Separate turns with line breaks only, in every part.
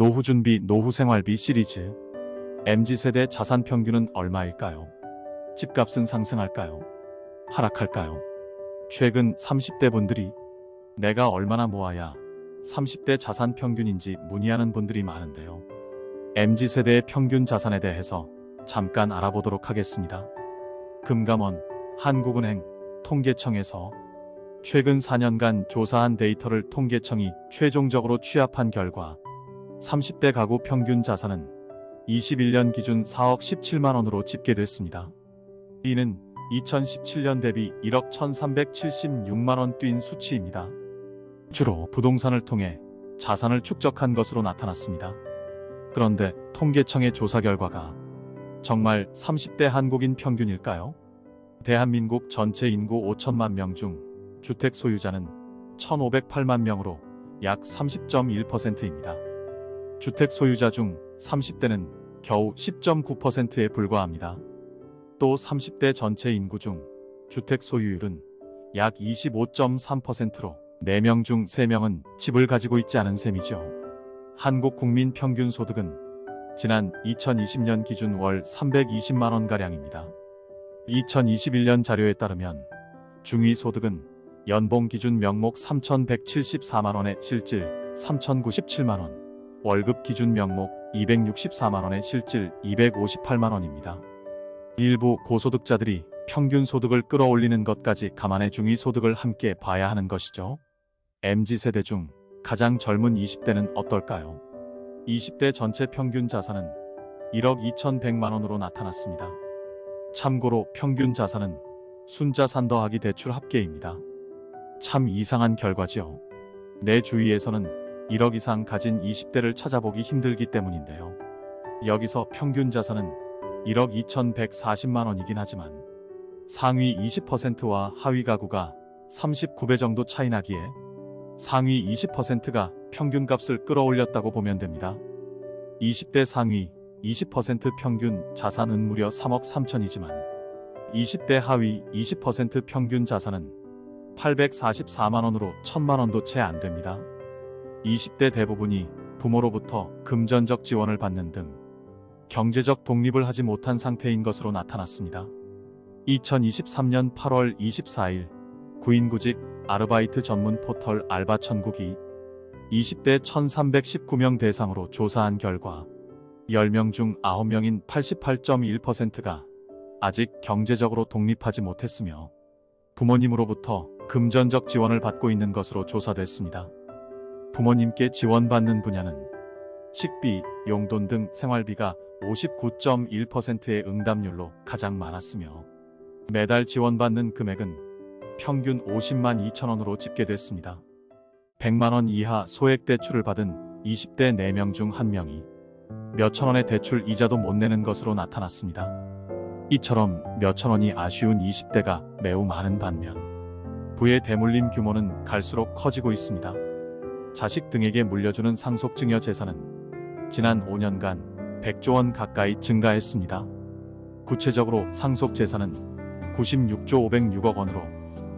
노후준비 노후생활비 시리즈. MZ세대 자산 평균은 얼마일까요? 집값은 상승할까요? 하락할까요? 최근 30대 분들이 내가 얼마나 모아야 30대 자산 평균인지 문의하는 분들이 많은데요. MZ세대의 평균 자산에 대해서 잠깐 알아보도록 하겠습니다. 금감원, 한국은행, 통계청에서 최근 4년간 조사한 데이터를 통계청이 최종적으로 취합한 결과 30대 가구 평균 자산은 21년 기준 4억 17만 원으로 집계됐습니다. 이는 2017년 대비 1억 1376만 원 뛴 수치입니다. 주로 부동산을 통해 자산을 축적한 것으로 나타났습니다. 그런데 통계청의 조사 결과가 정말 30대 한국인 평균일까요? 대한민국 전체 인구 5천만 명 중 주택 소유자는 1,508만 명으로 약 30.1%입니다. 주택 소유자 중 30대는 겨우 10.9%에 불과합니다. 또 30대 전체 인구 중 주택 소유율은 약 25.3%로 4명 중 3명은 집을 가지고 있지 않은 셈이죠. 한국 국민 평균 소득은 지난 2020년 기준 월 320만 원가량입니다. 2021년 자료에 따르면 중위소득은 연봉 기준 명목 3,174만 원에 실질 3,097만 원, 월급 기준 명목 264만 원에 실질 258만 원입니다. 일부 고소득자들이 평균 소득을 끌어올리는 것까지 감안해 중위소득을 함께 봐야 하는 것이죠. MZ세대 중 가장 젊은 20대는 어떨까요? 20대 전체 평균 자산은 1억 2,100만 원으로 나타났습니다. 참고로 평균 자산은 순자산 더하기 대출 합계입니다. 참 이상한 결과지요. 내 주위에서는 1억 이상 가진 20대를 찾아보기 힘들기 때문인데요. 여기서 평균 자산은 1억 2,140만 원이긴 하지만 상위 20%와 하위 가구가 39배 정도 차이 나기에 상위 20%가 평균값을 끌어올렸다고 보면 됩니다. 20대 상위 20% 평균 자산은 무려 3억 3천이지만 20대 하위 20% 평균 자산은 844만 원으로 1,000만 원도 채 안 됩니다. 20대 대부분이 부모로부터 금전적 지원을 받는 등 경제적 독립을 하지 못한 상태인 것으로 나타났습니다. 2023년 8월 24일 구인구직 아르바이트 전문 포털 알바천국이 20대 1319명 대상으로 조사한 결과 10명 중 9명인 88.1%가 아직 경제적으로 독립하지 못했으며 부모님으로부터 금전적 지원을 받고 있는 것으로 조사됐습니다. 부모님께 지원받는 분야는 식비, 용돈 등 생활비가 59.1%의 응답률로 가장 많았으며 매달 지원받는 금액은 평균 50만 2천 원으로 집계됐습니다. 100만 원 이하 소액 대출을 받은 20대 4명 중 1명이 몇천 원의 대출 이자도 못 내는 것으로 나타났습니다. 이처럼 몇천 원이 아쉬운 20대가 매우 많은 반면 부의 대물림 규모는 갈수록 커지고 있습니다. 자식 등에게 물려주는 상속증여 재산은 지난 5년간 100조 원 가까이 증가했습니다. 구체적으로 상속 재산은 96조 506억 원으로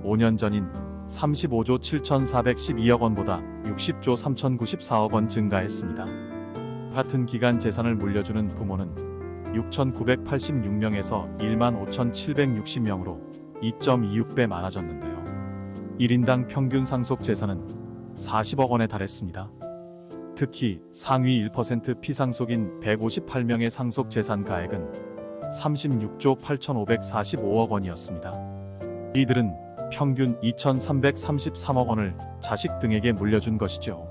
5년 전인 35조 7,412억 원보다 60조 3,094억 원 증가했습니다. 같은 기간 재산을 물려주는 부모는 6,986명에서 15,760명으로 2.26배 많아졌는데요. 1인당 평균 상속 재산은 40억 원에 달했습니다. 특히 상위 1% 피상속인 158명의 상속 재산 가액은 36조 8,545억 원이었습니다. 이들은 평균 2,333억 원을 자식 등에게 물려준 것이죠.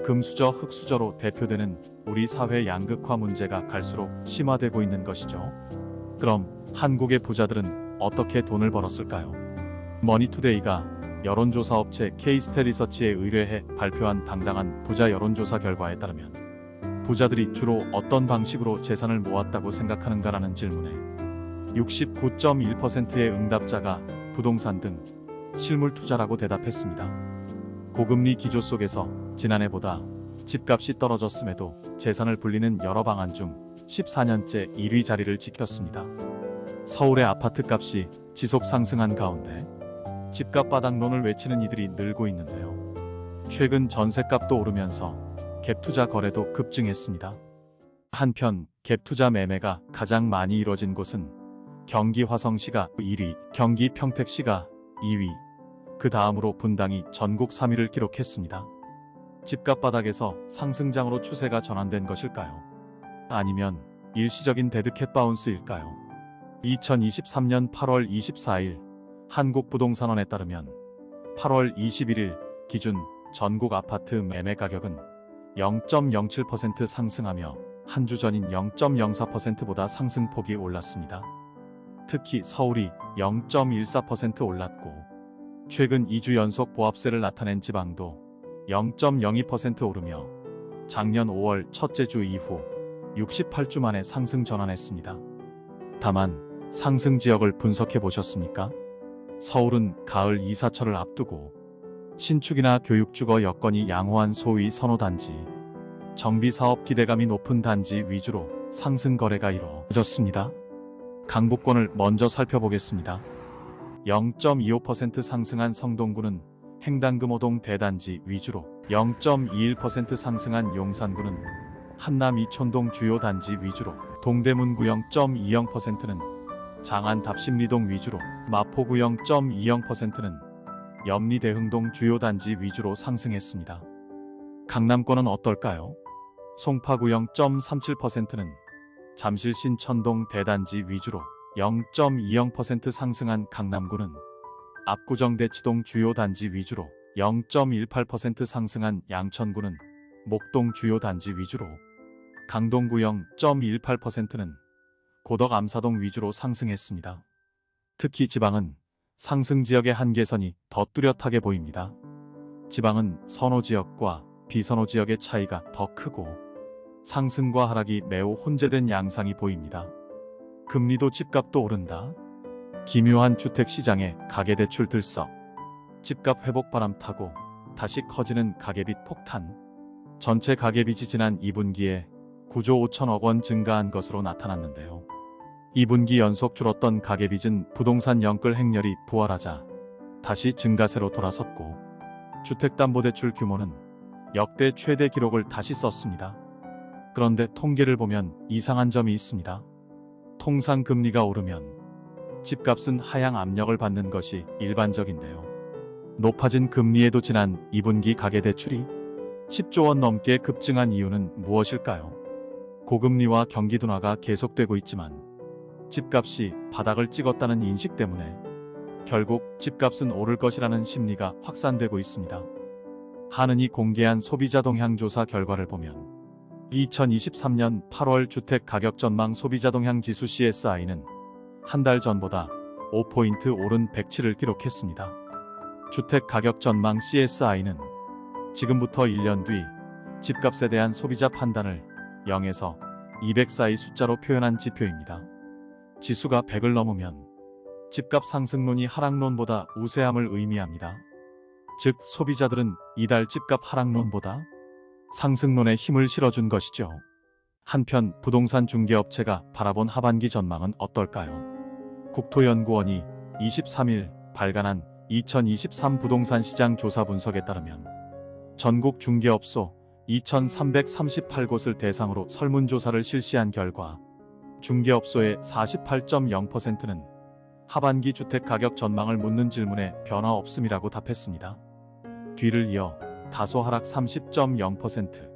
금수저 흑수저로 대표되는 우리 사회 양극화 문제가 갈수록 심화되고 있는 것이죠. 그럼 한국의 부자들은 어떻게 돈을 벌었을까요? 머니투데이가 여론조사 업체 K-스테 리서치에 의뢰해 발표한 당당한 부자 여론조사 결과에 따르면 부자들이 주로 어떤 방식으로 재산을 모았다고 생각하는가라는 질문에 69.1%의 응답자가 부동산 등 실물 투자라고 대답했습니다. 고금리 기조 속에서 지난해보다 집값이 떨어졌음에도 재산을 불리는 여러 방안 중 14년째 1위 자리를 지켰습니다. 서울의 아파트값이 지속 상승한 가운데 집값 바닥론을 외치는 이들이 늘고 있는데요. 최근 전셋값도 오르면서 갭투자 거래도 급증했습니다. 한편 갭투자 매매가 가장 많이 이뤄진 곳은 경기 화성시가 1위, 경기 평택시가 2위, 그 다음으로 분당이 전국 3위를 기록했습니다. 집값 바닥에서 상승장으로 추세가 전환된 것일까요? 아니면 일시적인 데드캣 바운스일까요? 2023년 8월 24일 한국부동산원에 따르면 8월 21일 기준 전국 아파트 매매 가격은 0.07% 상승하며 한 주 전인 0.04%보다 상승폭이 올랐습니다. 특히 서울이 0.14% 올랐고 최근 2주 연속 보합세를 나타낸 지방도 0.02% 오르며 작년 5월 첫째 주 이후 68주 만에 상승 전환했습니다. 다만 상승 지역을 분석해 보셨습니까? 서울은 가을 이사철을 앞두고 신축이나 교육주거 여건이 양호한 소위 선호단지, 정비사업 기대감이 높은 단지 위주로 상승 거래가 이루어졌습니다. 강북권을 먼저 살펴보겠습니다. 0.25% 상승한 성동구는 행당금 5동 대단지 위주로 0.21% 상승한 용산구는 한남 이촌동 주요 단지 위주로 동대문구 0.20%는 장안 답심리동 위주로 마포구 0.20%는 염리 대흥동 주요 단지 위주로 상승했습니다. 강남권은 어떨까요? 송파구 0.37%는 잠실 신천동 대단지 위주로 0.20% 상승한 강남구는 압구정 대치동 주요 단지 위주로 0.18% 상승한 양천구는 목동 주요 단지 위주로 강동구 0.18%는 고덕 암사동 위주로 상승했습니다. 특히 지방은 상승 지역의 한계선이 더 뚜렷하게 보입니다. 지방은 선호 지역과 비선호 지역의 차이가 더 크고 상승과 하락이 매우 혼재된 양상이 보입니다. 금리도 집값도 오른다. 기묘한 주택시장의 가계대출 들썩. 집값 회복 바람 타고 다시 커지는 가계빚 폭탄. 전체 가계빚이 지난 2분기에 9조 5천억 원 증가한 것으로 나타났는데요. 2분기 연속 줄었던 가계빚은 부동산 영끌 행렬이 부활하자 다시 증가세로 돌아섰고 주택담보대출 규모는 역대 최대 기록을 다시 썼습니다. 그런데 통계를 보면 이상한 점이 있습니다. 통상 금리가 오르면 집값은 하향 압력을 받는 것이 일반적인데요. 높아진 금리에도 지난 2분기 가계대출이 10조 원 넘게 급증한 이유는 무엇일까요? 고금리와 경기 둔화가 계속되고 있지만 집값이 바닥을 찍었다는 인식 때문에 결국 집값은 오를 것이라는 심리가 확산되고 있습니다. 한은이 공개한 소비자 동향 조사 결과를 보면 2023년 8월 주택 가격 전망 소비자 동향 지수 CSI는 한 달 전보다 5포인트 오른 107을 기록했습니다. 주택 가격 전망 CSI는 지금부터 1년 뒤 집값에 대한 소비자 판단을 0에서 200 사이 숫자로 표현한 지표입니다. 지수가 100을 넘으면 집값 상승론이 하락론보다 우세함을 의미합니다. 즉 소비자들은 이달 집값 하락론보다 상승론에 힘을 실어준 것이죠. 한편 부동산 중개업체가 바라본 하반기 전망은 어떨까요? 국토연구원이 23일 발간한 2023 부동산 시장 조사 분석에 따르면 전국 중개업소 2,338곳을 대상으로 설문조사를 실시한 결과 중개업소의 48.0%는 하반기 주택 가격 전망을 묻는 질문에 변화 없음이라고 답했습니다. 뒤를 이어 다소 하락 30.0%,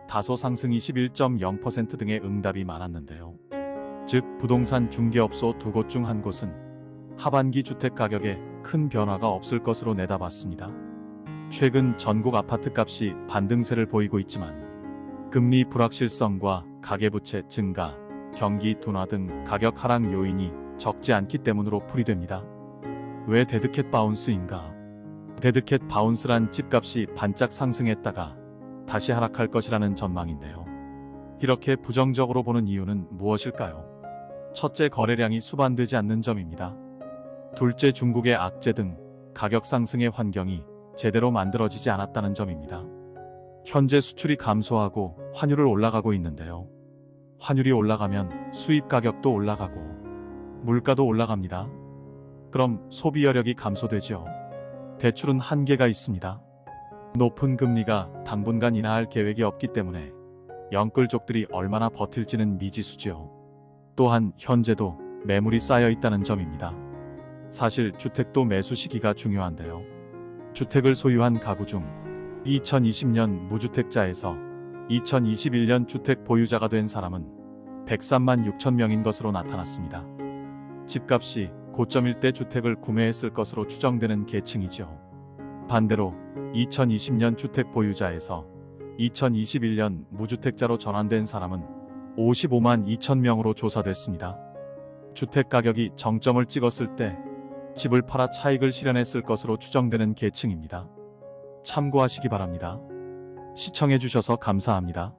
다소 상승 21.0% 등의 응답이 많았는데요. 즉 부동산 중개업소 두 곳 중 한 곳은 하반기 주택 가격에 큰 변화가 없을 것으로 내다봤습니다. 최근 전국 아파트값이 반등세를 보이고 있지만 금리 불확실성과 가계부채 증가, 경기 둔화 등 가격 하락 요인이 적지 않기 때문으로 풀이됩니다. 왜 데드캣 바운스인가? 데드캣 바운스란 집값이 반짝 상승했다가 다시 하락할 것이라는 전망인데요. 이렇게 부정적으로 보는 이유는 무엇일까요? 첫째, 거래량이 수반되지 않는 점입니다. 둘째, 중국의 악재 등 가격 상승의 환경이 제대로 만들어지지 않았다는 점입니다. 현재 수출이 감소하고 환율을 올라가고 있는데요. 환율이 올라가면 수입 가격도 올라가고 물가도 올라갑니다. 그럼 소비 여력이 감소되죠. 대출은 한계가 있습니다. 높은 금리가 당분간 인하할 계획이 없기 때문에 영끌족들이 얼마나 버틸지는 미지수지요. 또한 현재도 매물이 쌓여 있다는 점입니다. 사실 주택도 매수 시기가 중요한데요. 주택을 소유한 가구 중 2020년 무주택자에서 2021년 주택 보유자가 된 사람은 103만 6천 명인 것으로 나타났습니다. 집값이 고점일 때 주택을 구매했을 것으로 추정되는 계층이죠. 반대로 2020년 주택 보유자에서 2021년 무주택자로 전환된 사람은 55만 2천 명으로 조사됐습니다. 주택 가격이 정점을 찍었을 때 집을 팔아 차익을 실현했을 것으로 추정되는 계층입니다. 참고하시기 바랍니다. 시청해주셔서 감사합니다.